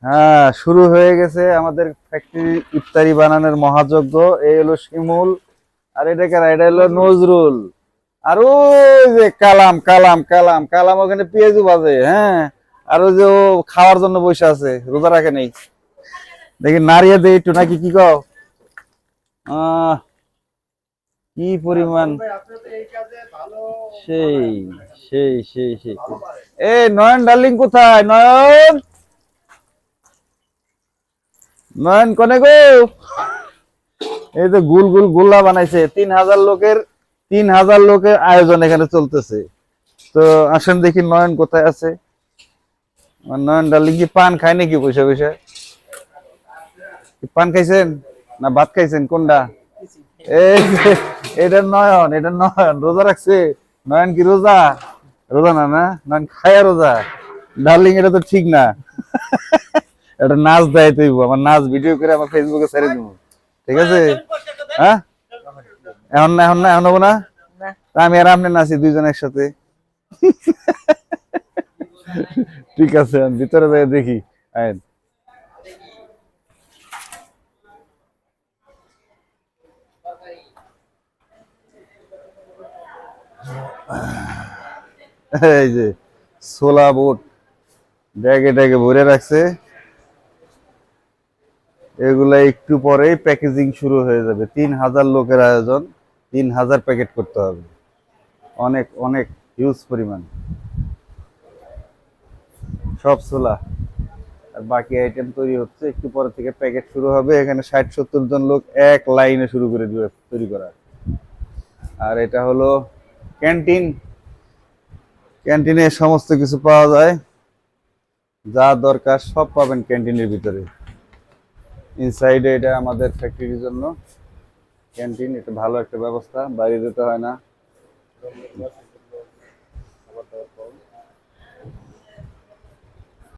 হ্যাঁ, শুরু হয়ে গেছে আমাদের ফ্যাক্টরি ইফতারি বানানোর মহাযজ্ঞ। এই হলো শিমুল, আর এটা কারা? এটা হলো নজরুল। আর ওই যে কালাম কালাম কালাম কালাম ওখানে পেঁয়াজু বাজে। হ্যাঁ, আর ওই যে ও খাওয়ার জন্য বসে আছে, রোজা রাখে নেই। দেখি নাড়িয়ে দে একটু নাকি, কি কও? আহ কি পরিমাণ! সেই সেই সেই সেই এই নয়ন ডার্লিং কোথায়? নয়ন, নয়ন কনে গো? এই তো গুল গুল গোল্লা বানাইছে 3000 লোকের, 3000 লোকের আয়োজন এখানে চলতেছে। তো আসেন দেখি নয়ন কোথায় আছে। আমার নয়ন ডার্লিং কি পান খায় নাকি বসে বসে? পান খাইছেন না ভাত খাইছেন, কোনটা? এই যে, এটা নয়ন, এটা নয়ন রোজা রাখছে। নয়ন কি রোজা? রোজা না, না নয়ন খায়া রোজা। ডার্লিং এটা তো ঠিক না। এটা নাচ দেয় তুইব, আমার নাচ ভিডিও করে আমার ফেসবুকে ছেড়ে দিব, ঠিক আছে? হ্যাঁ, এখন না, এখন না, এখন হবো না। তা আমি আর আপনি নাচি দুইজন একসাথে। ঠিক আছে, আমি ভিতরে যাই দেখি। আয়েন। এই যে ছোলা বুট ব্যাগে ট্যাগে ভরে রাখছে, এগুলা একটু পরেই প্যাকেজিং শুরু হয়ে যাবে। 3000 লোকের আয়োজন, 3000 প্যাকেট করতে হবে। অনেক অনেক হিউজ পরিমাণ সব ছোলা। আর বাকি আইটেম তৈরি হচ্ছে, একটু পরে থেকে প্যাকেট শুরু হবে। এখানে 60-70 জন লোক এক লাইনে শুরু করে দিবে তৈরি করা। আর এটা হলো ক্যান্টিন। ক্যান্টিনে সমস্ত কিছু পাওয়া যায়, যা দরকার সব পাবেন ক্যান্টিনের ভিতরে। ইনসাইডে এটা আমাদের ফ্যাক্টরির জন্য ক্যান্টিন, এটা ভালো একটা ব্যবস্থা, বাইরে যেতে হয় না।